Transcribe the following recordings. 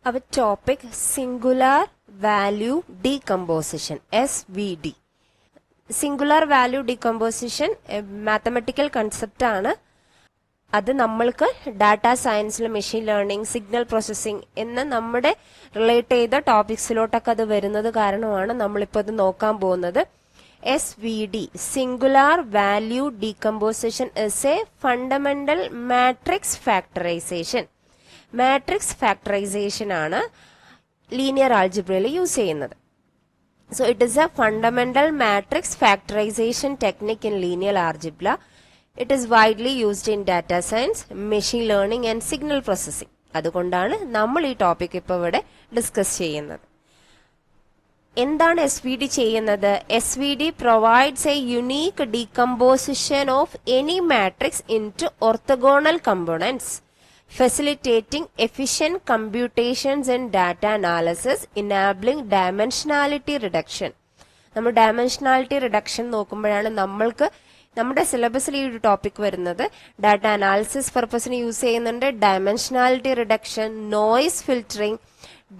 Our topic singular value decomposition SVD. Singular value decomposition mathematical concept ആണ്. അത് നമ്മൾക്ക് data സയൻസിൽ മെഷീൻ ലേണിംഗ് സിഗ്നൽ പ്രോസസ്സിംഗ് എന്ന നമ്മുടെ റിലേറ്റ് ചെയ്ത ടോപ്പിക്സിലോട്ടൊക്കെ അത് വരുന്നത് കാരണമാണ് നമ്മളിപ്പോൾ ഇത് നോക്കാൻ പോകുന്നത്. SVD singular value decomposition is A fundamental matrix factorisation. Matrix factorisation ആണ് ലീനിയർ ആൾജിബ്രയിൽ യൂസ് ചെയ്യുന്നത്. So it is a fundamental matrix factorization technique in linear algebra. It is widely used in data science, machine learning and signal processing. അതുകൊണ്ടാണ് നമ്മൾ ഈ topic ഇപ്പോൾ ഇവിടെ discuss ചെയ്യുന്നത്. എന്താണ് SVD ചെയ്യുന്നത്? SVD provides a unique decomposition of any matrix into orthogonal components, facilitating efficient computations and data analysis, enabling dimensionality reduction. നമ്മൾ dimensionality reduction നോക്കുമ്പോഴാണ് നമ്മൾക്ക് നമ്മുടെ സിലബസിൽ ഈ ഒരു ടോപ്പിക് വരുന്നത്. ഡാറ്റ അനാലിസിസ് പർപ്പസിന് യൂസ് ചെയ്യുന്നുണ്ട്. Dimensionality reduction, noise filtering,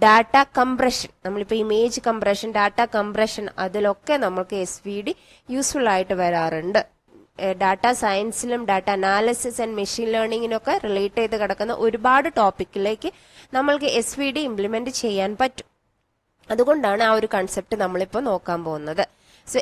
data compression, നമ്മളിപ്പോൾ ഇമേജ് കംപ്രഷൻ, ഡാറ്റ കംപ്രഷൻ, അതിലൊക്കെ നമുക്ക് SVD യൂസ്ഫുൾ ആയിട്ട് വരാറുണ്ട്. ഡാറ്റാ സയൻസിലും ഡാറ്റ അനാലിസിസ് ആൻഡ് മെഷീൻ ലേണിംഗിനൊക്കെ റിലേറ്റ് ചെയ്ത് കിടക്കുന്ന ഒരുപാട് ടോപ്പിക്കിലേക്ക് നമ്മൾക്ക് SVD ഇംപ്ലിമെന്റ് ചെയ്യാൻ പറ്റും. അതുകൊണ്ടാണ് ആ ഒരു കൺസെപ്റ്റ് നമ്മളിപ്പോൾ നോക്കാൻ പോകുന്നത്. സോ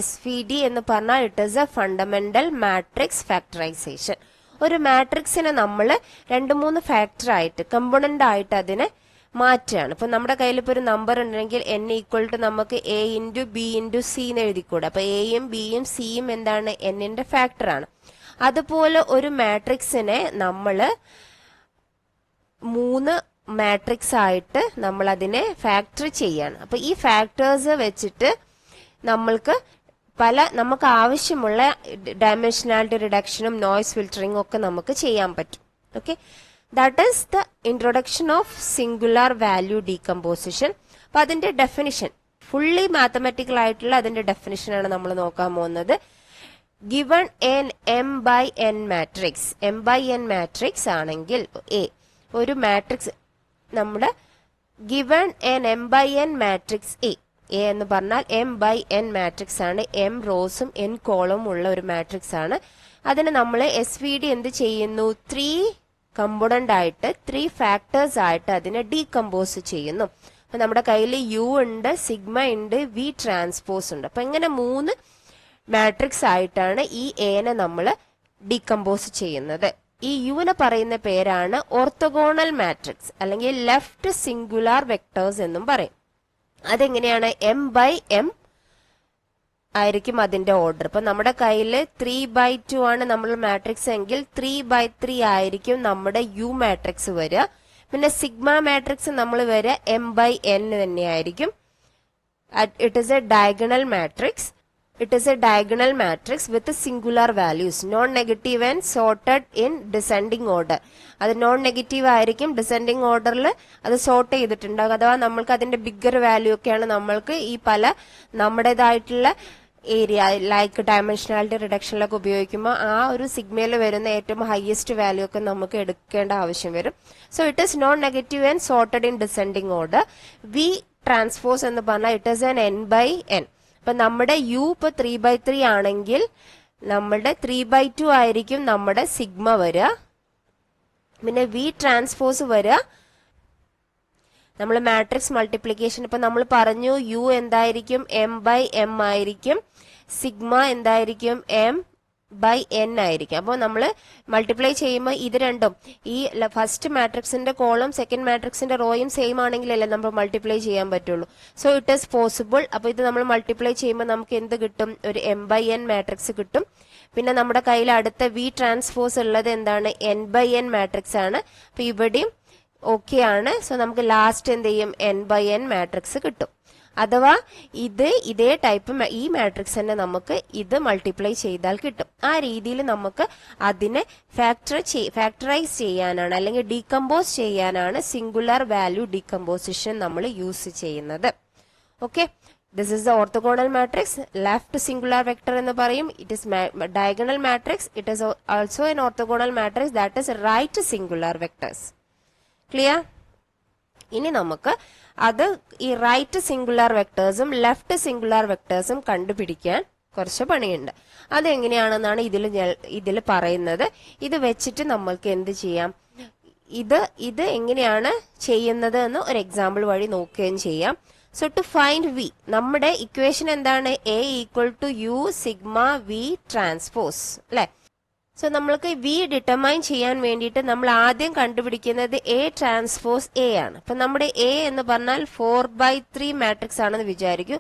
SVD എന്ന് പറഞ്ഞാൽ it is A fundamental matrix factorisation. ഒരു മാട്രിക്സിനെ നമ്മൾ 2-3 ഫാക്ടർ ആയിട്ട് കമ്പോണന്റ് ആയിട്ട് അതിനെ മാറ്റുകയാണ്. ഇപ്പൊ നമ്മുടെ കയ്യിൽ ഇപ്പോൾ ഒരു നമ്പർ ഉണ്ടെങ്കിൽ n ഈക്വൽ ടു നമുക്ക് a into B into C എന്ന് എഴുതിക്കൂടെ. അപ്പൊ എയും ബിയും സിയും എന്താണ്? എന്നിന്റെ ഫാക്ടർ ആണ്. അതുപോലെ ഒരു മാട്രിക്സിനെ നമ്മൾ 3 മാട്രിക്സ് ആയിട്ട് നമ്മൾ അതിനെ ഫാക്ടർ ചെയ്യാണ്. അപ്പൊ ഈ ഫാക്ടേഴ്സ് വെച്ചിട്ട് നമ്മൾക്ക് നമുക്ക് ആവശ്യമുള്ള ഡയമെൻഷനാലിറ്റി റിഡക്ഷനും നോയ്സ് ഫിൽറ്ററിംഗും ഒക്കെ നമുക്ക് ചെയ്യാൻ പറ്റും. Okay, that is the introduction of singular value decomposition. അപ്പൊ അതിന്റെ ഡെഫിനിഷൻ ഫുള്ളി മാത്തമാറ്റിക്കൽ ആയിട്ടുള്ള അതിന്റെ ഡെഫിനിഷൻ ആണ് നമ്മൾ നോക്കാൻ പോകുന്നത്. Given N m/n matrix, m/n matrix ആണെങ്കിൽ ഒരു മാട്രിക്സ് നമ്മുടെ given N m/n matrix A എന്ന് പറഞ്ഞാൽ m/n മാട്രിക്സ് ആണ്. m റോസും n കോളവും ഉള്ള ഒരു മാട്രിക്സ് ആണ്. അതിന് നമ്മൾ SVD എന്ത് ചെയ്യുന്നു? 3 കമ്പോണന്റ് ആയിട്ട് 3 ഫാക്ടേഴ്സ് ആയിട്ട് അതിനെ ഡീകമ്പോസ് ചെയ്യുന്നു. അപ്പൊ നമ്മുടെ കയ്യിൽ U ഉണ്ട്, സിഗ്മ ഉണ്ട്, V ട്രാൻസ്പോസ് ഉണ്ട്. അപ്പൊ ഇങ്ങനെ 3 മാട്രിക്സ് ആയിട്ടാണ് ഈ എനെ നമ്മൾ ഡീകമ്പോസ് ചെയ്യുന്നത്. ഈ യുവിനെ പറയുന്ന പേരാണ് ഓർത്തോഗോണൽ മാട്രിക്സ് അല്ലെങ്കിൽ ലെഫ്റ്റ് സിംഗുലാർ വെക്ടേഴ്സ് എന്നും പറയും. അതെങ്ങനെയാണ്? m/m ആയിരിക്കും അതിന്റെ ഓർഡർ. ഇപ്പൊ നമ്മുടെ കയ്യിൽ 3/2 ആണ് നമ്മൾ മാട്രിക്സ് എങ്കിൽ 3/3 ആയിരിക്കും നമ്മുടെ U മാട്രിക്സ് വരിക. പിന്നെ സിഗ്മ മാട്രിക്സ് നമ്മൾ വരിക m/n തന്നെയായിരിക്കും. It is A diagonal matrix. It is a diagonal matrix with singular values, non-negative and sorted in descending order. അത് നോൺ നെഗറ്റീവ് ആയിരിക്കും, ഡിസെൻഡിങ് ഓർഡറിൽ അത് സോർട്ട് ചെയ്തിട്ടുണ്ടാകും. അഥവാ നമ്മൾക്ക് അതിന്റെ ബിഗ്ഗർ വാല്യൂ ഒക്കെയാണ് നമ്മൾക്ക് ഈ പല നമ്മുടേതായിട്ടുള്ള ഏരിയ ലൈക്ക് ഡയമെൻഷനാലിറ്റി റിഡക്ഷനിലൊക്കെ ഉപയോഗിക്കുമ്പോൾ ആ ഒരു സിഗ്മയിൽ വരുന്ന ഏറ്റവും ഹയസ്റ്റ് വാല്യൂ ഒക്കെ നമുക്ക് എടുക്കേണ്ട ആവശ്യം വരും. So it is known negative and sorted in descending order. V transpose എന്ന് പറഞ്ഞാൽ ഇറ്റ് ഈസ് an n/n. അപ്പൊ നമ്മുടെ U ഇപ്പൊ 3/3 ആണെങ്കിൽ നമ്മുടെ 3/2 ആയിരിക്കും നമ്മുടെ സിഗ്മ വരിക. പിന്നെ V ട്രാൻസ്പോസ് വരിക. നമ്മൾ മാട്രിക്സ് മൾട്ടിപ്ലിക്കേഷൻ ഇപ്പൊ നമ്മൾ പറഞ്ഞു U എന്തായിരിക്കും? m/m ആയിരിക്കും. സിഗ്മ എന്തായിരിക്കും? m/n ആയിരിക്കും. അപ്പോൾ നമ്മൾ മൾട്ടിപ്ലൈ ചെയ്യുമ്പോൾ ഇത് രണ്ടും ഈ ഫസ്റ്റ് മാട്രിക്സിന്റെ കോളം സെക്കൻഡ് മാട്രിക്സിന്റെ റോയും സെയിം ആണെങ്കിലല്ലേ നമ്മൾ മൾട്ടിപ്ലൈ ചെയ്യാൻ പറ്റുള്ളൂ. So it is possible. അപ്പൊ ഇത് നമ്മൾ മൾട്ടിപ്ലൈ ചെയ്യുമ്പോൾ നമുക്ക് എന്ത് കിട്ടും? ഒരു m/n മാട്രിക്സ് കിട്ടും. പിന്നെ നമ്മുടെ കയ്യിൽ അടുത്ത V ട്രാൻസ്പോസ് ഉള്ളത് എന്താണ്? n/n മാട്രിക്സ് ആണ്. അപ്പൊ ഇവിടെയും ഓക്കെ ആണ്. സോ നമുക്ക് ലാസ്റ്റ് എന്ത് ചെയ്യും? n/n മാട്രിക്സ് കിട്ടും. അഥവാ ഇതേ ടൈപ്പ് ഈ മാട്രിക്സ് തന്നെ നമുക്ക് ഇത് മൾട്ടിപ്ലൈ ചെയ്താൽ കിട്ടും. ആ രീതിയിൽ നമുക്ക് അതിനെ ഫാക്ടറൈസ് ചെയ്യാനാണ് അല്ലെങ്കിൽ ഡീകമ്പോസ് ചെയ്യാനാണ് സിംഗുലാർ വാല്യൂ ഡീകമ്പോസിഷൻ നമ്മൾ യൂസ് ചെയ്യുന്നത്. Okay, this is the orthogonal matrix. Left singular vector എന്ന് പറയും. It is diagonal matrix. It is also an orthogonal matrix that is right singular vectors. Clear? ഇനി നമുക്ക് അത് ഈ റൈറ്റ് സിംഗുലാർ വെക്ടേഴ്സും left singular വെക്ടേഴ്സും കണ്ടുപിടിക്കാൻ കുറച്ച് പണിയുണ്ട്. അതെങ്ങനെയാണെന്നാണ് ഇതിൽ പറയുന്നത്. ഇത് വെച്ചിട്ട് നമ്മൾക്ക് എന്ത് ചെയ്യാം, ഇത് എങ്ങനെയാണ് ചെയ്യുന്നത് എന്ന് ഒരു എക്സാമ്പിൾ വഴി നോക്കുകയും ചെയ്യാം. സോ ടു ഫൈൻഡ് വി, നമ്മുടെ ഇക്വേഷൻ എന്താണ്? A equal to U sigma V transpose അല്ലെ. സോ നമ്മൾക്ക് വി ഡിറ്റർമൈൻ ചെയ്യാൻ വേണ്ടിയിട്ട് നമ്മൾ ആദ്യം കണ്ടുപിടിക്കുന്നത് എ ട്രാൻസ്പോസ് എ ആണ്. അപ്പൊ നമ്മുടെ എ എന്ന് പറഞ്ഞാൽ 4/3 മാട്രിക്സ് ആണെന്ന് വിചാരിക്കൂ.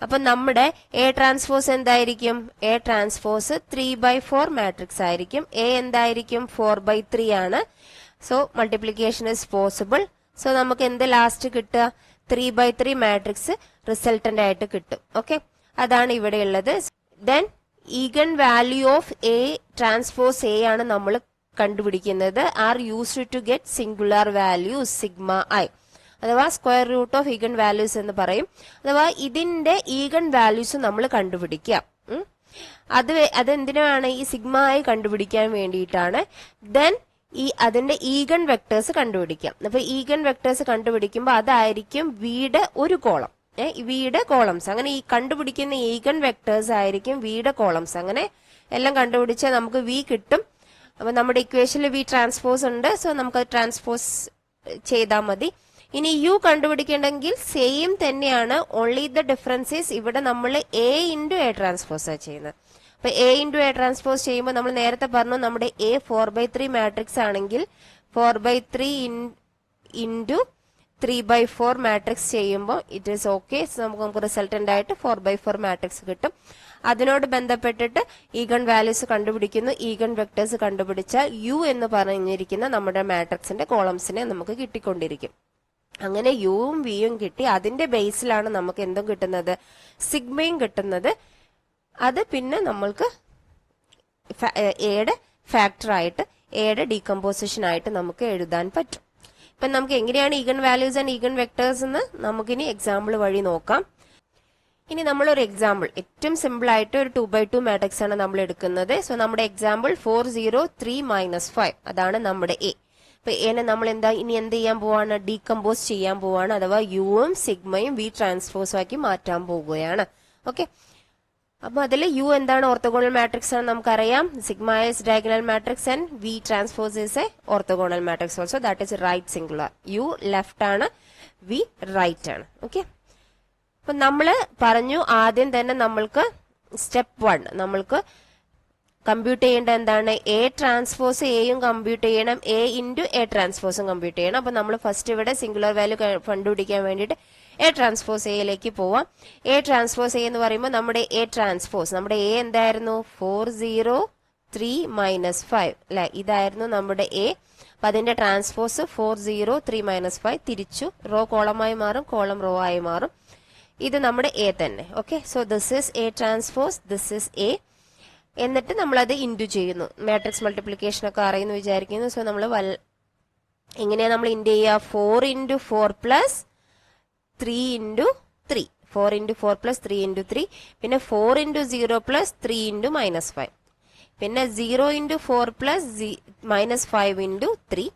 അപ്പൊ നമ്മുടെ എ ട്രാൻസ്പോസ് എന്തായിരിക്കും? എ ട്രാൻസ്പോസ് 3/4 മാട്രിക്സ് ആയിരിക്കും. എ എന്തായിരിക്കും? 4/3 ആണ്. So multiplication is possible. So നമുക്ക് എന്ത് ലാസ്റ്റ് കിട്ടുക? 3/3 മാട്രിക്സ് റിസൾട്ടന്റ് ആയിട്ട് കിട്ടും. ഓക്കെ, അതാണ് ഇവിടെ ഉള്ളത്. Then eigen value of A transpose A ആണ് നമ്മൾ കണ്ടുപിടിക്കുന്നത്. Are used to get singular values sigma I, അഥവാ square root of eigen values എന്ന് പറയും. അഥവാ ഇതിന്റെ ഈഗൻ വാല്യൂസ് നമ്മൾ കണ്ടുപിടിക്കാം. അതെന്തിനാണ്? ഈ സിഗ്മ ഐ കണ്ടുപിടിക്കാൻ വേണ്ടിയിട്ടാണ്. ദെൻ അതിന്റെ ഈഗൻ വെക്ടേഴ്സ് കണ്ടുപിടിക്കാം. അപ്പൊ ഈഗൻ വെക്ടേഴ്സ് കണ്ടുപിടിക്കുമ്പോൾ അതായിരിക്കും വിയുടെ ഒരു കോളം, വിയുടെ കോളംസ്. അങ്ങനെ ഈ കണ്ടുപിടിക്കുന്ന ഈഗൻ വെക്ടേഴ്സ് ആയിരിക്കും വിയുടെ കോളംസ്. അങ്ങനെ എല്ലാം കണ്ടുപിടിച്ചാൽ നമുക്ക് വി കിട്ടും. അപ്പൊ നമ്മുടെ ഇക്വേഷനിൽ വി ട്രാൻസ്പോസ് ഉണ്ട്. സോ നമുക്ക് ട്രാൻസ്പോസ് ചെയ്താൽ മതി. ഇനി യു കണ്ടുപിടിക്കണമെങ്കിൽ സെയിം തന്നെയാണ്. ഓൺലി ദ ഡിഫറൻസ് ഈസ് ഇവിടെ നമ്മൾ എ ഇൻറ്റു എ ട്രാൻസ്പോസ് ചെയ്യുന്നത്. അപ്പൊ എ ഇൻറ്റു എ ട്രാൻസ്പോസ് ചെയ്യുമ്പോൾ നമ്മൾ നേരത്തെ പറഞ്ഞു നമ്മുടെ എ 4/3 മാട്രിക്സ് ആണെങ്കിൽ 4/3 ഇൻറ്റു 3/4 മാട്രിക്സ് ചെയ്യുമ്പോൾ ഇറ്റ് ഈസ് ഓക്കെ. നമുക്ക് റിസൾട്ടന്റ് ആയിട്ട് 4/4 മാട്രിക്സ് കിട്ടും. അതിനോട് ബന്ധപ്പെട്ടിട്ട് ഈഗൺ വാല്യൂസ് കണ്ടുപിടിക്കുന്നു. ഈഗൺ വെക്ടേഴ്സ് കണ്ടുപിടിച്ചാൽ യു എന്ന് പറഞ്ഞിരിക്കുന്ന നമ്മുടെ മാട്രിക്സിന്റെ കോളംസിനെ നമുക്ക് കിട്ടിക്കൊണ്ടിരിക്കും. അങ്ങനെ യുവും വിയും കിട്ടി. അതിന്റെ ബേസിലാണ് നമുക്ക് എന്തും കിട്ടുന്നത്? സിഗ്മയും കിട്ടുന്നത്. അത് പിന്നെ നമ്മൾക്ക് എയുടെ ഫാക്ടർ ആയിട്ട്, എയുടെ ഡീകമ്പോസിഷൻ ആയിട്ട് നമുക്ക് എഴുതാൻ പറ്റും. ഇപ്പൊ നമുക്ക് എങ്ങനെയാണ് eigen values and eigen vectors എന്ന് നമുക്കിനി എക്സാമ്പിൾ വഴി നോക്കാം. ഇനി നമ്മളൊരു എക്സാമ്പിൾ, ഏറ്റവും സിമ്പിൾ ആയിട്ട് ഒരു 2/2 മാട്രിക്സ് ആണ് നമ്മൾ എടുക്കുന്നത്. സോ നമ്മുടെ എക്സാമ്പിൾ 4 0 3 -5 അതാണ് നമ്മുടെ എ. അപ്പൊ എനെ നമ്മൾ ഇനി എന്ത് ചെയ്യാൻ പോവാണ്? ഡീകമ്പോസ് ചെയ്യാൻ പോവാണ്. അഥവാ യുവും സിഗ്മയും വി ട്രാൻസ്പോസും ആക്കി മാറ്റാൻ പോവുകയാണ്. ഓക്കെ, അപ്പൊ അതിൽ യു എന്താണ്? ഓർത്തോഗോണൽ മാട്രിക്സ് ആണ് നമുക്കറിയാം. Sigma is diagonal matrix and V transpose is a orthogonal matrix also. That is right singular. U left ആണ്, വി റൈറ്റ് ആണ്. ഓക്കെ, അപ്പൊ നമ്മള് പറഞ്ഞു ആദ്യം തന്നെ നമ്മൾക്ക് സ്റ്റെപ്പ് 1 നമ്മൾക്ക് കമ്പ്യൂട്ട് ചെയ്യേണ്ട എന്താണ്? എ ട്രാൻസ്പോസ് എയും കമ്പ്യൂട്ട് ചെയ്യണം, എ ഇൻറ്റു എ ട്രാൻസ്പോസും കമ്പ്യൂട്ട് ചെയ്യണം. അപ്പൊ നമ്മൾ ഫസ്റ്റ് ഇവിടെ സിംഗുലർ വാല്യൂ കണ്ടുപിടിക്കാൻ വേണ്ടിയിട്ട് എ ട്രാൻസ്പോസ് എയിലേക്ക് പോവാം. എ ട്രാൻസ്പോസ് എ എന്ന് പറയുമ്പോൾ നമ്മുടെ എ ട്രാൻസ്പോസ്, നമ്മുടെ എ എന്തായിരുന്നു? 4 0 3 -5 അല്ലെ, ഇതായിരുന്നു നമ്മുടെ എ. അപ്പൊ അതിന്റെ ട്രാൻസ്പോസ് 4 0 3 -5 തിരിച്ചു റോ കോളമായി മാറും, കോളം റോ ആയി മാറും. ഇത് നമ്മുടെ എ തന്നെ. Okay, so this is A transpose, this is A. എന്നിട്ട് നമ്മൾ അത് ഇൻറ്റു ചെയ്യുന്നു. മാട്രിക്സ് മൾട്ടിപ്ലിക്കേഷൻ ഒക്കെ അറിയുന്നു വിചാരിക്കുന്നു. സോ നമ്മൾ എങ്ങനെയാ നമ്മൾ ഇൻറ്റു ചെയ്യുക? 4 × 4 + 3 × 3, 4 × 4 + 3 × 3, പിന്നെ 4 × 0 + 3 × -5, പിന്നെ 0 × 4 + -5 × 3,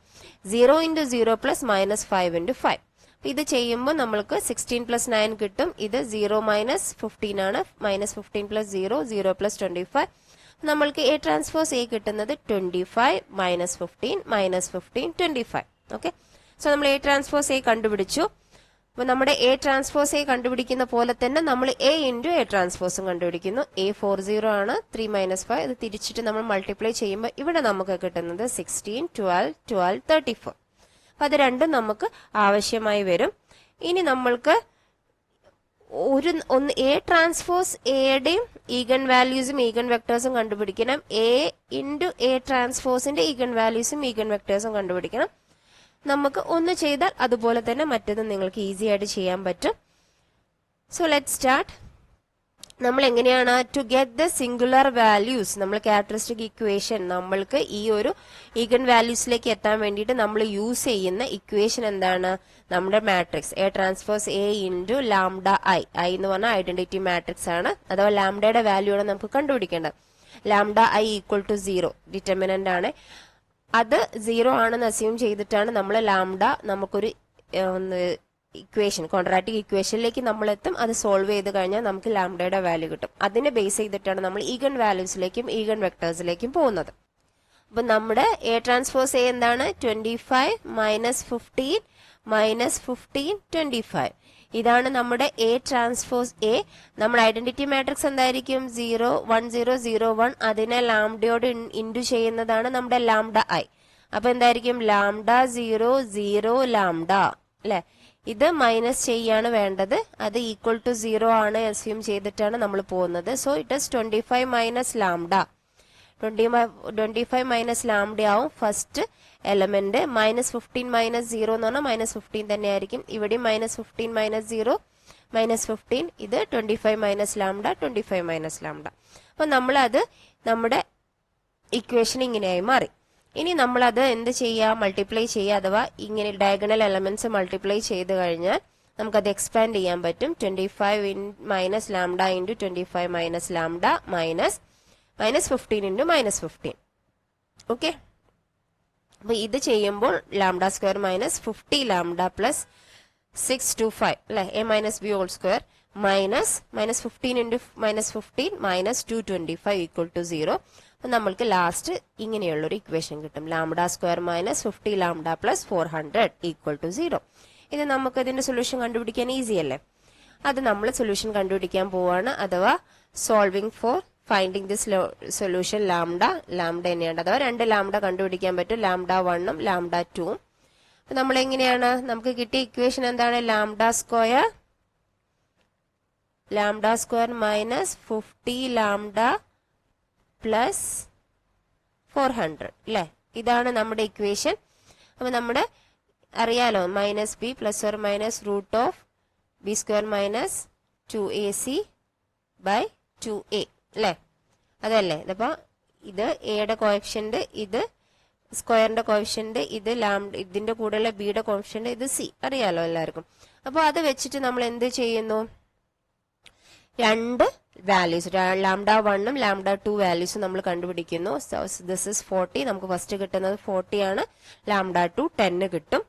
0 × 0 + -5 × 5. ഇത് ചെയ്യുമ്പോൾ നമ്മൾക്ക് 16 + 9 കിട്ടും. ഇത് 0 - 15 ആണ്. -15 + 0 0 + 25. നമ്മൾക്ക് എ ട്രാൻസ്പോസ് എ കിട്ടുന്നത് 25 - 15 -15 25. ഓക്കെ, സോ നമ്മൾ എ ട്രാൻസ്പോസ് എ കണ്ടുപിടിച്ചു. അപ്പൊ നമ്മുടെ എ ട്രാൻസ്പോസ് എ കണ്ടുപിടിക്കുന്ന പോലെ തന്നെ നമ്മൾ എ ഇൻറ്റു എ ട്രാൻസ്പോസും കണ്ടുപിടിക്കുന്നു. എ 4 0 ആണ്, 3 -5. ഇത് തിരിച്ചിട്ട് നമ്മൾ മൾട്ടിപ്ലൈ ചെയ്യുമ്പോൾ ഇവിടെ നമുക്ക് കിട്ടുന്നത് 16 12 12 34. അപ്പൊ അത് രണ്ടും നമുക്ക് ആവശ്യമായി വരും. ഇനി നമ്മൾക്ക് എ ട്രാൻസ്പോസ് എയുടെയും ഈഗൺ വാല്യൂസും ഈഗൺ വെക്ടേഴ്സും കണ്ടുപിടിക്കണം. എ ഇൻറ്റു എ ട്രാൻസ്പോസിന്റെ ഈഗൺ വാല്യൂസും ഈഗൺ വെക്ടേഴ്സും കണ്ടുപിടിക്കണം. നമുക്ക് ഒന്ന് ചെയ്താൽ അതുപോലെ തന്നെ മറ്റേതും നിങ്ങൾക്ക് ഈസി ആയിട്ട് ചെയ്യാൻ പറ്റും. So let start. നമ്മൾ എങ്ങനെയാണ് to get the singular values, നമ്മൾ ക്യാരക്ടറിസ്റ്റിക് ഇക്വേഷൻ, നമ്മൾക്ക് ഈ ഒരു ഈഗൺ വാല്യൂസിലേക്ക് എത്താൻ വേണ്ടിയിട്ട് നമ്മൾ യൂസ് ചെയ്യുന്ന ഇക്വേഷൻ എന്താണ്? നമ്മുടെ matrix A transpose A into lambda I. I എന്ന് പറഞ്ഞാൽ ഐഡന്റിറ്റി മാട്രിക്സ് ആണ്, അഥവാ ലാംഡയുടെ വാല്യൂ ആണ് നമുക്ക് കണ്ടുപിടിക്കേണ്ടത്. Lambda I equal to 0 determinant ആണ്. അത് 0 ആണെന്ന് അസ്യൂം ചെയ്തിട്ടാണ് നമ്മൾ ലാംഡ നമുക്കൊരു ഇക്വേഷൻ ക്വാഡ്രാറ്റിക് ഇക്വേഷനിലേക്ക് നമ്മൾ എത്തും. അത് സോൾവ് ചെയ്ത് കഴിഞ്ഞാൽ നമുക്ക് ലാംഡയുടെ വാല്യൂ കിട്ടും. അതിനെ ബേസ് ചെയ്തിട്ടാണ് നമ്മൾ ഈഗൺ വാല്യൂസിലേക്കും ഈഗൺ വെക്ടേഴ്സിലേക്കും പോകുന്നത്. അപ്പൊ നമ്മുടെ എ ട്രാൻസ്പോസ് എ എന്താണ്? 25 മൈനസ് 15 മൈനസ് 15 25. ഇതാണ് നമ്മുടെ എ ട്രാൻസ്പോസ് എ. നമ്മുടെ ഐഡന്റിറ്റി മാട്രിക്സ് എന്തായിരിക്കും? 0 1 0 0 1. അതിനെ ലാംഡയോട് ഇൻഡു ചെയ്യുന്നതാണ് നമ്മുടെ ലാംഡ ഐ. അപ്പൊ എന്തായിരിക്കും? ലാംഡ 0 0 ലാംഡ അല്ലെ. ഇത് മൈനസ് ചെയ്യാണ് വേണ്ടത്. അത് ഈക്വൽ ടു 0 ആണ് അസ്യൂം ചെയ്തിട്ടാണ് നമ്മൾ പോകുന്നത്. So it is 25 minus lambda. 25 minus lambda ആവും ഫസ്റ്റ് എലമെന്റ്. മൈനസ് 15 മൈനസ് 0 എന്ന് പറഞ്ഞാൽ മൈനസ് 15 തന്നെ ആയിരിക്കും. ഇവിടെ മൈനസ് 15 മൈനസ് 0 മൈനസ് 15. ഇത് 25 മൈനസ് ലാംഡ 25 മൈനസ് ലാംഡ. അപ്പൊ നമ്മൾ അത് നമ്മുടെ ഇക്വേഷൻ ഇങ്ങനെയായി മാറി. ഇനി നമ്മൾ അത് എന്ത് ചെയ്യുക? മൾട്ടിപ്ലൈ ചെയ്യുക. അഥവാ ഇങ്ങനെ ഡയഗണൽ എലമെന്റ്സ് മൾട്ടിപ്ലൈ ചെയ്ത് കഴിഞ്ഞാൽ നമുക്കത് എക്സ്പാൻഡ് ചെയ്യാൻ പറ്റും. 25 minus lambda into 25 minus lambda minus 15 into minus 15. Okay. അപ്പൊ ഇത് ചെയ്യുമ്പോൾ lambda square minus 50 lambda plus 625 അല്ലെ, A minus B whole square minus 15 into minus 15 minus 225 equal to 0. അപ്പൊ നമ്മൾക്ക് ലാസ്റ്റ് ഇങ്ങനെയുള്ളൊരു ഇക്വേഷൻ കിട്ടും. Lambda square minus 50 lambda plus 400 equal to 0. ഇത് നമുക്ക് ഇതിന്റെ സൊല്യൂഷൻ കണ്ടുപിടിക്കാൻ ഈസി അല്ലേ? അത് നമ്മൾ സൊല്യൂഷൻ കണ്ടുപിടിക്കാൻ പോവാണ്. അഥവാ solving for finding this solution lambda തന്നെയാണ്. അഥവാ 2 ലാംഡ കണ്ടുപിടിക്കാൻ പറ്റും. ലാംഡ 1ഉം ലാംഡ 2ഉം. അപ്പൊ നമ്മൾ എങ്ങനെയാണ്? നമുക്ക് കിട്ടിയ ഇക്വേഷൻ എന്താണ്? Lambda square minus 50 lambda plus 400 അല്ലെ. ഇതാണ് നമ്മുടെ ഇക്വേഷൻ. അപ്പൊ നമ്മുടെ അറിയാലോ, minus B plus or minus root of B square minus 2ac by 2a അല്ലെ. അതല്ലേ? അപ്പൊ ഇത് എയുടെ കോഎഫിഷ്യന്റ്, ഇത് സ്ക്വയറിന്റെ കോഎഫിഷ്യന്റ്, ഇത് ഇതിന്റെ കൂടെയുള്ള ബിയുടെ കോഎഫിഷ്യന്റ്, ഇത് സി അറിയാലോ എല്ലാവർക്കും. അപ്പൊ അത് വെച്ചിട്ട് നമ്മൾ എന്ത് ചെയ്യുന്നു? 2 വാല്യൂസ് ലാംഡ 1ഉം ലാംഡ 2 വാല്യൂസും നമ്മൾ കണ്ടുപിടിക്കുന്നു. This is 40. നമുക്ക് ഫസ്റ്റ് കിട്ടുന്നത് 40 ആണ്. ലാംഡ 2 10 കിട്ടും.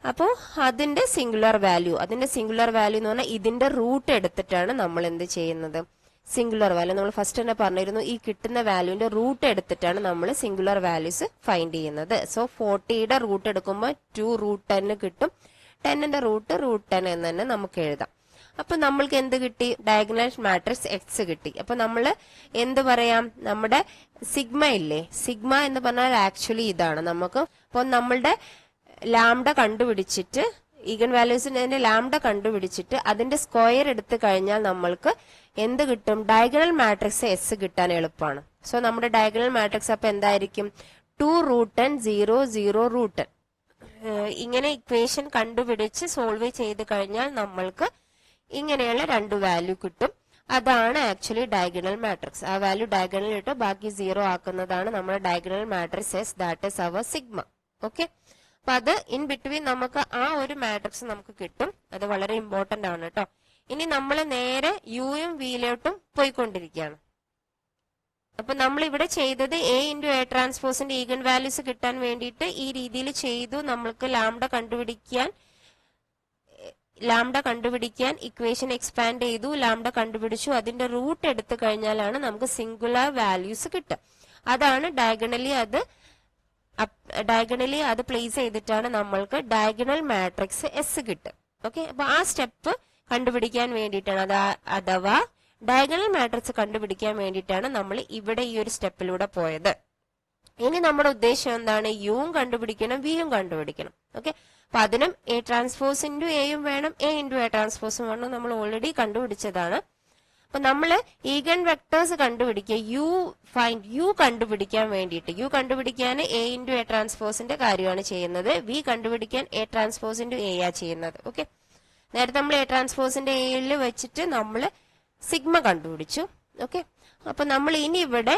അപ്പോൾ അതിന്റെ സിംഗുലർ വാല്യൂ എന്ന് പറഞ്ഞാൽ ഇതിന്റെ റൂട്ട് എടുത്തിട്ടാണ് നമ്മൾ എന്ത് ചെയ്യുന്നത്? സിംഗുലർ വാല്യൂ നമ്മൾ ഫസ്റ്റ് തന്നെ പറഞ്ഞിരുന്നു. ഈ കിട്ടുന്ന വാല്യൂന്റെ റൂട്ട് എടുത്തിട്ടാണ് നമ്മൾ സിംഗുലർ വാല്യൂസ് ഫൈൻഡ് ചെയ്യുന്നത്. സോ 40യുടെ റൂട്ട് എടുക്കുമ്പോൾ 2 റൂട്ട് 10 കിട്ടും. 10ന്റെ റൂട്ട് 10 എന്ന് തന്നെ നമുക്ക് എഴുതാം. അപ്പൊ നമ്മൾക്ക് എന്ത് കിട്ടി? ഡയഗണൽ മാട്രിക്സ് എക്സ് കിട്ടി. അപ്പൊ നമ്മൾ എന്ത് പറയാം? നമ്മുടെ സിഗ്മ ഇല്ലേ, സിഗ്മ എന്ന് പറഞ്ഞാൽ ആക്ച്വലി ഇതാണ് നമുക്ക്. അപ്പൊ നമ്മളുടെ ലാംഡ കണ്ടുപിടിച്ചിട്ട്, ഈഗൻ വാല്യൂസിന്റെ ലാംഡ കണ്ടുപിടിച്ചിട്ട് അതിന്റെ സ്ക്വയർ എടുത്തു കഴിഞ്ഞാൽ നമ്മൾക്ക് എന്ത് കിട്ടും? ഡയഗണൽ മാട്രിക്സ് എസ് കിട്ടാൻ എളുപ്പമാണ്. സോ നമ്മുടെ ഡയഗണൽ മാട്രിക്സ് അപ്പൊ എന്തായിരിക്കും? 2 റൂട്ട് 10 0 0 റൂട്ട് 10. ഇങ്ങനെ ഇക്വേഷൻ കണ്ടുപിടിച്ച് സോൾവ് ചെയ്ത് കഴിഞ്ഞാൽ നമ്മൾക്ക് ഇങ്ങനെയുള്ള 2 വാല്യൂ കിട്ടും. അതാണ് ആക്ച്വലി ഡയഗണൽ മാട്രിക്സ്. ആ വാല്യൂ ഡയഗണൽ ഇട്ട് ബാക്കി 0 ആക്കുന്നതാണ് നമ്മുടെ diagonal matrix S. That is our sigma. Okay. അപ്പൊ അത് ഇൻ ബിറ്റ്വീൻ നമുക്ക് ആ ഒരു മാട്രിക്സ് നമുക്ക് കിട്ടും. അത് വളരെ ഇമ്പോർട്ടന്റ് ആണ് കേട്ടോ. ഇനി നമ്മൾ നേരെ യുയും വിയിലോട്ടും പോയിക്കൊണ്ടിരിക്കുകയാണ്. അപ്പൊ നമ്മൾ ഇവിടെ ചെയ്തത് എ ഇൻറ്റു എ ട്രാൻസ്പോസിന്റെ ഈഗൻ വാല്യൂസ് കിട്ടാൻ വേണ്ടിയിട്ട് ഈ രീതിയിൽ ചെയ്തു. നമ്മൾക്ക് ലാംഡ കണ്ടുപിടിക്കാൻ ഇക്വേഷൻ എക്സ്പാൻഡ് ചെയ്തു. ലാംഡ കണ്ടുപിടിച്ചു. അതിന്റെ റൂട്ട് എടുത്തു കഴിഞ്ഞാലാണ് നമുക്ക് സിംഗുലർ വാല്യൂസ് കിട്ടുക. അതാണ് ഡയഗണലി അത് പ്ലേസ് ചെയ്തിട്ടാണ് നമ്മൾക്ക് ഡയഗണൽ മാട്രിക്സ് എസ് കിട്ടുക. ഓക്കെ. അപ്പൊ ആ സ്റ്റെപ്പ് കണ്ടുപിടിക്കാൻ വേണ്ടിയിട്ടാണ്, അഥവാ ഡയഗണൽ മാട്രിക്സ് കണ്ടുപിടിക്കാൻ വേണ്ടിയിട്ടാണ് നമ്മൾ ഇവിടെ ഈ ഒരു സ്റ്റെപ്പിലൂടെ പോയത്. ഇനി നമ്മുടെ ഉദ്ദേശം എന്താണ്? യുവും കണ്ടുപിടിക്കണം, വിയും കണ്ടുപിടിക്കണം. ഓക്കെ. അപ്പൊ അതിനും എ ട്രാൻസ്പോസ് ഇൻറ്റു എയും വേണം, എ ഇൻറ്റു എ ട്രാൻസ്പോസും വേണം. നമ്മൾ ഓൾറെഡി കണ്ടുപിടിച്ചതാണ്. അപ്പൊ നമ്മള് ഈഗൻ വെക്ടേഴ്സ് കണ്ടുപിടിക്കുക, യു കണ്ടുപിടിക്കാൻ വേണ്ടിയിട്ട്, യു കണ്ടുപിടിക്കാൻ എ ഇൻറ്റു എ ട്രാൻസ്പോസിന്റെ കാര്യമാണ് ചെയ്യുന്നത്. വി കണ്ടുപിടിക്കാൻ എ ട്രാൻസ്പോസ് ഇൻറ്റു എ ആ ചെയ്യുന്നത്. ഓക്കെ. നേരത്തെ നമ്മൾ എ ട്രാൻസ്പോസിന്റെ എയിൽ വെച്ചിട്ട് നമ്മൾ സിഗ്മ കണ്ടുപിടിച്ചു. ഓക്കെ. അപ്പൊ നമ്മൾ ഇനി ഇവിടെ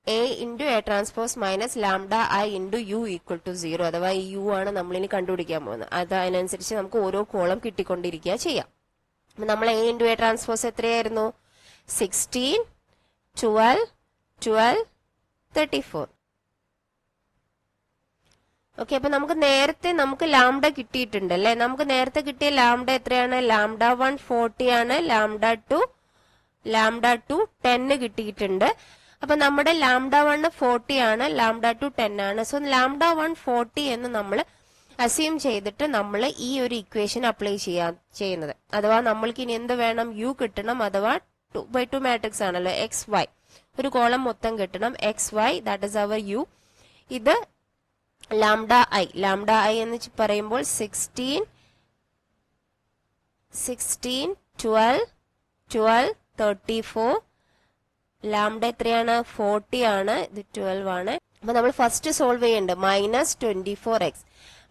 A into A transpose minus lambda I into U equal to 0, അഥവാ ഈ യു ആണ് നമ്മൾ ഇനി കണ്ടുപിടിക്കാൻ പോകുന്നത്. അതിനനുസരിച്ച് നമുക്ക് ഓരോ കോളം കിട്ടിക്കൊണ്ടിരിക്കുക ചെയ്യാം. നമ്മൾ എ ഇൻറ്റു എ ട്രാൻസ്പോസ് എത്രയായിരുന്നു? 16 12 12 34. ഓക്കെ, അപ്പൊ നമുക്ക് ലാംഡ കിട്ടിയിട്ടുണ്ട് അല്ലെ. നമുക്ക് നേരത്തെ കിട്ടിയ ലാംഡ എത്രയാണ്? ലാംഡ 1 40 ആണ്. ലാംഡ 2 10 കിട്ടിയിട്ടുണ്ട്. അപ്പൊ നമ്മുടെ ലാംഡ 1 40 ആണ്, ലാംഡ 2 10 ആണ്. സോ ലാംഡ 1 40 എന്ന് നമ്മൾ അസ്യൂം ചെയ്തിട്ട് നമ്മൾ ഈ ഒരു ഇക്വേഷൻ അപ്ലൈ ചെയ്യുന്നത്. അഥവാ നമ്മൾക്ക് ഇനി എന്ത് വേണം? യു കിട്ടണം. അഥവാ 2x2 മാട്രിക്സ് ആണല്ലോ, എക്സ് വൈ ഒരു കോളം മൊത്തം കിട്ടണം. X Y that is our U. ഇത് ലാംഡ ഐ എന്ന് പറയുമ്പോൾ 16 12 34 ലാംഡ എത്രയാണ്? 40 ആണ്. ഇത് 12 ആണ്. അപ്പൊ നമ്മൾ ഫസ്റ്റ് സോൾവ് ചെയ്യേണ്ടത്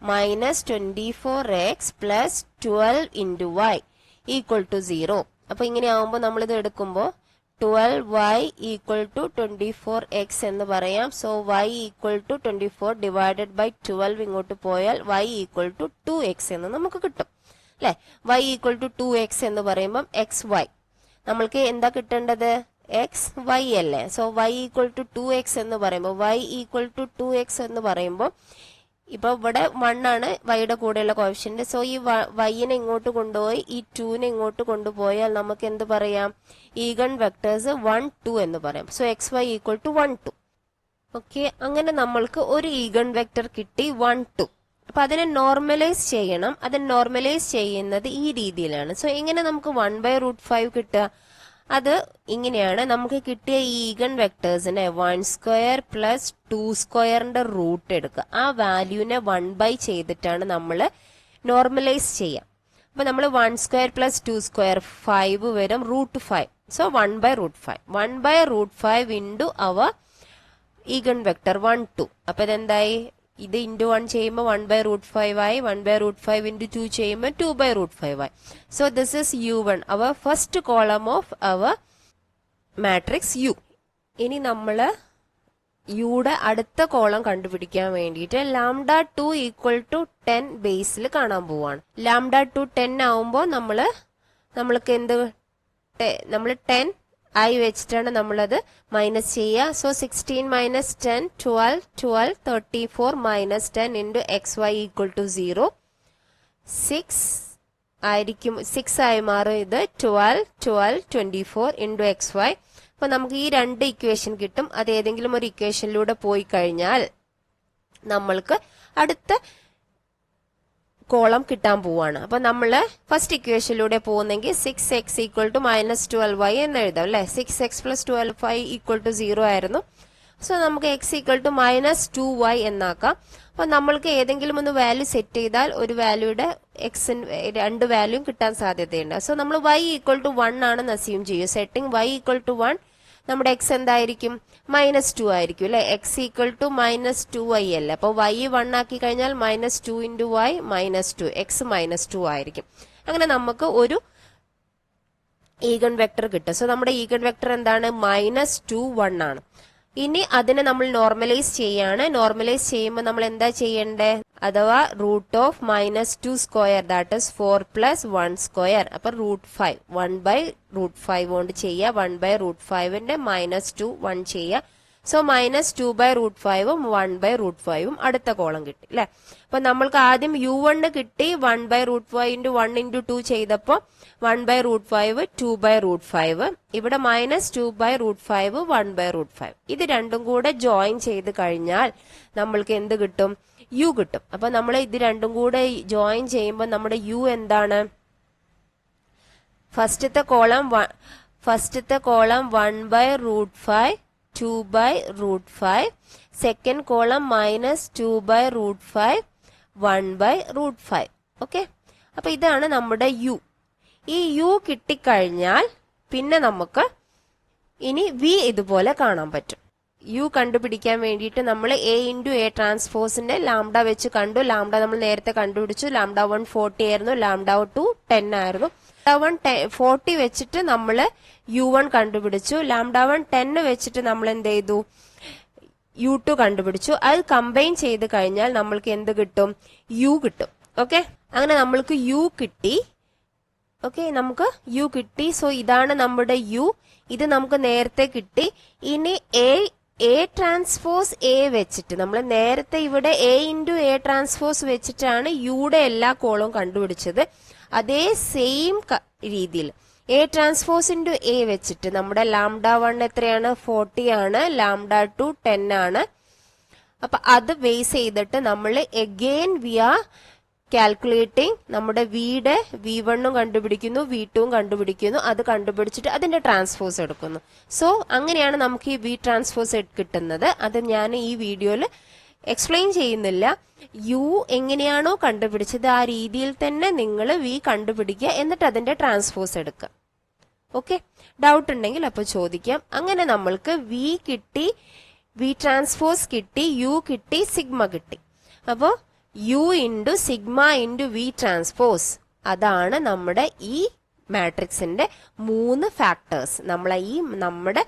-24x plus 12 into y equal to 0. അപ്പൊ ഇങ്ങനെ ആവുമ്പോൾ നമ്മൾ ഇത് എടുക്കുമ്പോൾ 12y ഈക്വൽ ടു 24x എന്ന് പറയാം. So y equal to 24 divided by 12 ഇങ്ങോട്ട് പോയാൽ y ഈക്വൽ ടു 2x എന്ന് നമുക്ക് കിട്ടും അല്ലെ. y ഈക്വൽ ടു 2x എന്ന് പറയുമ്പോൾ എക്സ് വൈ നമ്മൾക്ക് എന്താ കിട്ടേണ്ടത്? എക്സ് വൈ അല്ലേ. So y equal to 2x എന്ന് പറയുമ്പോൾ ഇപ്പൊ ഇവിടെ 1 ആണ് വൈയുടെ കൂടെയുള്ള കോഫിഷ്യന്റ്. സോ ഈ വൈനെ ഇങ്ങോട്ട് കൊണ്ടുപോയി ഈ 2നെ ഇങ്ങോട്ട് കൊണ്ടുപോയാൽ നമുക്ക് എന്ത് പറയാം? ഈഗൺ വെക്ടേഴ്സ് 1 2 എന്ന് പറയാം. So X Y equal to 1 2. Okay, അങ്ങനെ നമ്മൾക്ക് ഒരു ഈഗൺ വെക്ടർ കിട്ടി 1 2. അപ്പൊ അതിനെ നോർമലൈസ് ചെയ്യണം. അത് നോർമലൈസ് ചെയ്യുന്നത് ഈ രീതിയിലാണ്. സോ എങ്ങനെ നമുക്ക് 1/√5 കിട്ടുക? അത് ഇങ്ങനെയാണ്. നമുക്ക് കിട്ടിയ ഈ ഈഗൺ വെക്ടേഴ്സിനെ 1² പ്ലസ് 2² റൂട്ട് എടുക്കുക. ആ വാല്യൂനെ 1 ചെയ്തിട്ടാണ് നമ്മൾ നോർമലൈസ് ചെയ്യുക. അപ്പൊ നമ്മൾ 1² പ്ലസ് 2² 5 വരും, √5. സോ 1/√5 1/√5 ഇൻറ്റു അവർ ഈഗൺ വെക്ടർ 1 2. അപ്പൊ ഇതെന്തായി? ഇത് ഇൻറ്റു 1 ചെയ്യുമ്പോൾ 1/√5 ആയി. 1/√5 ഇൻറ്റു 2 ചെയ്യുമ്പോൾ 2/√5 ആയി. So this is u1, our first column of our matrix u. ഇനി നമ്മൾ യുടെ അടുത്ത കോളം കണ്ടുപിടിക്കാൻ വേണ്ടിയിട്ട് ലാംഡ 2 ഈക്വൽ ടു 10 ബേസിൽ കാണാൻ പോവാണ്. ലാംഡ 2 10 ആവുമ്പോൾ നമ്മൾക്ക് എന്ത്? നമ്മൾ 10 ആയി വെച്ചിട്ടാണ് നമ്മളത് മൈനസ് ചെയ്യുക. So 16 minus 10 12 34 minus 10 into X Y equal to 0. 6 ആയിരിക്കും, 6 ആയി മാറും. ഇത് 12 24 ഇൻറ്റു എക്സ് വൈ. അപ്പൊ നമുക്ക് ഈ രണ്ട് ഇക്വേഷൻ കിട്ടും. അത് ഏതെങ്കിലും ഒരു ഇക്വേഷനിലൂടെ പോയി കഴിഞ്ഞാൽ നമ്മൾക്ക് അടുത്ത കോളം കിട്ടാൻ പോവാണ്. അപ്പൊ നമ്മള് ഫസ്റ്റ് ഇക്വേഷനിലൂടെ പോകുന്നെങ്കിൽ 6x ഈക്വൽ ടു -12y എന്ന് എഴുതാം അല്ലെ. 6x plus 12y equal to 0 ആയിരുന്നു. സോ നമുക്ക് x ഈക്വൽ ടു -2y എന്നാക്കാം. അപ്പൊ നമ്മൾക്ക് ഏതെങ്കിലും ഒന്ന് വാല്യൂ സെറ്റ് ചെയ്താൽ ഒരു വാല്യൂയുടെ രണ്ട് വാല്യൂയും കിട്ടാൻ സാധ്യതയുണ്ട്. സോ നമ്മൾ y ഈക്വൽ ടു 1 ആണെന്ന് അസ്യൂം ചെയ്യും. സെറ്റിംഗ് y ഈക്വൽ ടു 1, നമ്മുടെ x എന്തായിരിക്കും? -2 ആയിരിക്കും അല്ലെ. x ഈക്വൽ ടു -2y അല്ലേ. അപ്പൊ y 1 ആക്കി കഴിഞ്ഞാൽ -2 ഇൻറ്റു y -2, x -2 ആയിരിക്കും. അങ്ങനെ നമുക്ക് ഒരു ഈഗൺ വെക്ടർ കിട്ടും. സോ നമ്മുടെ ഈഗൺ വെക്ടർ എന്താണ്? -2 1 ആണ്. ഇനി അതിനെ നമ്മൾ നോർമലൈസ് ചെയ്യാണ്. നോർമലൈസ് ചെയ്യുമ്പോൾ നമ്മൾ എന്താ ചെയ്യണ്ടേ? അഥവാ √2² ദാറ്റ് ഇസ് 4 + 1². അപ്പൊ √5 1/√5 കൊണ്ട് ചെയ്യുക. 1/√5ന്റെ -2 1 ചെയ്യുക. സോ -2/√5ഉം 1/√5ഉം അടുത്ത കോളം കിട്ടി അല്ലെ. അപ്പൊ നമ്മൾക്ക് ആദ്യം u1 കിട്ടി. 1/√5 ഇൻറ്റു 1 ഇൻറ്റു 2 ചെയ്തപ്പോ 1/√5 2/√5. ഇവിടെ -2/√5 1/√5. ഇത് രണ്ടും കൂടെ ജോയിൻ ചെയ്ത് കഴിഞ്ഞാൽ നമ്മൾക്ക് എന്ത് കിട്ടും? u കിട്ടും. അപ്പൊ നമ്മൾ ഇത് രണ്ടും കൂടെ ജോയിൻ ചെയ്യുമ്പോൾ നമ്മുടെ u എന്താണ്? ഫസ്റ്റത്തെ കോളം 1/√5 2/√5, സെക്കൻഡ് കോളം -2/√5 1/√5. ഓക്കെ, അപ്പൊ ഇതാണ് നമ്മുടെ u. ഈ u കിട്ടിക്കഴിഞ്ഞാൽ പിന്നെ നമുക്ക് ഇനി v ഇതുപോലെ കാണാൻ പറ്റും. u കണ്ടുപിടിക്കാൻ വേണ്ടിയിട്ട് നമ്മൾ a ഇൻറ്റു a ട്രാൻസ്പോസിന്റെ ലാംഡ വെച്ച് കണ്ടു. ലാംഡ നമ്മൾ നേരത്തെ കണ്ടുപിടിച്ചു. ലാംഡ 1 40 ആയിരുന്നു, ലാംഡ 2 10 ആയിരുന്നു. ലാംഡ 1 40 വെച്ചിട്ട് നമ്മൾ u1 കണ്ടുപിടിച്ചു. ലാംഡ 1 10 വെച്ചിട്ട് നമ്മൾ എന്ത് ചെയ്തു? u2 കണ്ടുപിടിച്ചു. അത് കമ്പൈൻ ചെയ്ത് കഴിഞ്ഞാൽ നമ്മൾക്ക് എന്ത് കിട്ടും? u കിട്ടും. ഓക്കെ, അങ്ങനെ നമ്മൾക്ക് u കിട്ടി. ഓക്കെ, നമുക്ക് u കിട്ടി. സോ ഇതാണ് നമ്മുടെ u. ഇത് നമുക്ക് നേരത്തെ കിട്ടി. ഇനി a എ ട്രാൻസ്പോസ് എ വെച്ചിട്ട് നമ്മൾ നേരത്തെ ഇവിടെ എ ഇൻറ്റു എ ട്രാൻസ്പോസ് വെച്ചിട്ടാണ് യുടെ എല്ലാ കോളവും കണ്ടുപിടിച്ചത്. അതേ സെയിം രീതിയിൽ എ ട്രാൻസ്പോസ് ഇൻറ്റു എ വെച്ചിട്ട് നമ്മുടെ λ1 എത്രയാണ്? 40 ആണ്. λ2 10 ആണ്. അപ്പൊ അത് ബേസ് ചെയ്തിട്ട് നമ്മൾ എഗെയിൻ വി ആർ കാൽക്കുലേറ്റിംഗ് നമ്മുടെ വിയുടെ V1 കണ്ടുപിടിക്കുന്നു, V2 കണ്ടുപിടിക്കുന്നു. അത് കണ്ടുപിടിച്ചിട്ട് അതിന്റെ ട്രാൻസ്പോസ് എടുക്കുന്നു. സോ അങ്ങനെയാണ് നമുക്ക് ഈ വി ട്രാൻസ്പോസ് കിട്ടുന്നത്. അത് ഞാൻ ഈ വീഡിയോയിൽ എക്സ്പ്ലെയിൻ ചെയ്യുന്നില്ല. യു എങ്ങനെയാണോ കണ്ടുപിടിച്ചത് ആ രീതിയിൽ തന്നെ നിങ്ങൾ വി കണ്ടുപിടിക്കുക, എന്നിട്ട് അതിന്റെ ട്രാൻസ്പോസ് എടുക്കുക. ഓക്കെ, ഡൗട്ട് ഉണ്ടെങ്കിൽ അപ്പോൾ ചോദിക്കാം. അങ്ങനെ നമ്മൾക്ക് വി കിട്ടി, വി ട്രാൻസ്പോസ് കിട്ടി, യു കിട്ടി, സിഗ്മ കിട്ടി. അപ്പോൾ U into sigma into V transpose, അതാണ് നമ്മുടെ ഈ മാട്രിക്സിന്റെ 3 ഫാക്ടേഴ്സ്. നമ്മുടെ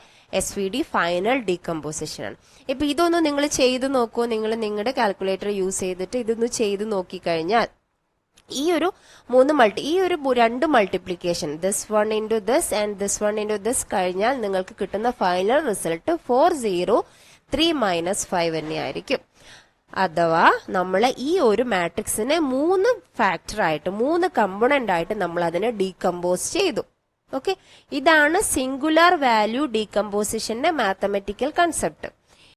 SVD ഫൈനൽ ഡീകമ്പോസിഷൻ ആണ്. ഇപ്പൊ ഇതൊന്ന് നിങ്ങൾ ചെയ്ത് നോക്കൂ. നിങ്ങൾ നിങ്ങളുടെ കാൽക്കുലേറ്റർ യൂസ് ചെയ്തിട്ട് ഇതൊന്ന് ചെയ്ത് നോക്കിക്കഴിഞ്ഞാൽ ഈ ഒരു 2 multiplication, this 1 into this and this 1 into this കഴിഞ്ഞാൽ നിങ്ങൾക്ക് കിട്ടുന്ന ഫൈനൽ റിസൾട്ട് 403 - 5 തന്നെയായിരിക്കും. അഥവാ നമ്മൾ ഈ ഒരു മാട്രിക്സിനെ 3 ഫാക്ടർ ആയിട്ട്, 3 കമ്പോണന്റ് ആയിട്ട് നമ്മൾ അതിനെ ഡീകമ്പോസ് ചെയ്തു. ഓക്കെ, ഇതാണ് സിംഗുലാർ വാല്യൂ ഡീകമ്പോസിഷന്റെ മാത്തമെറ്റിക്കൽ കൺസെപ്റ്റ്.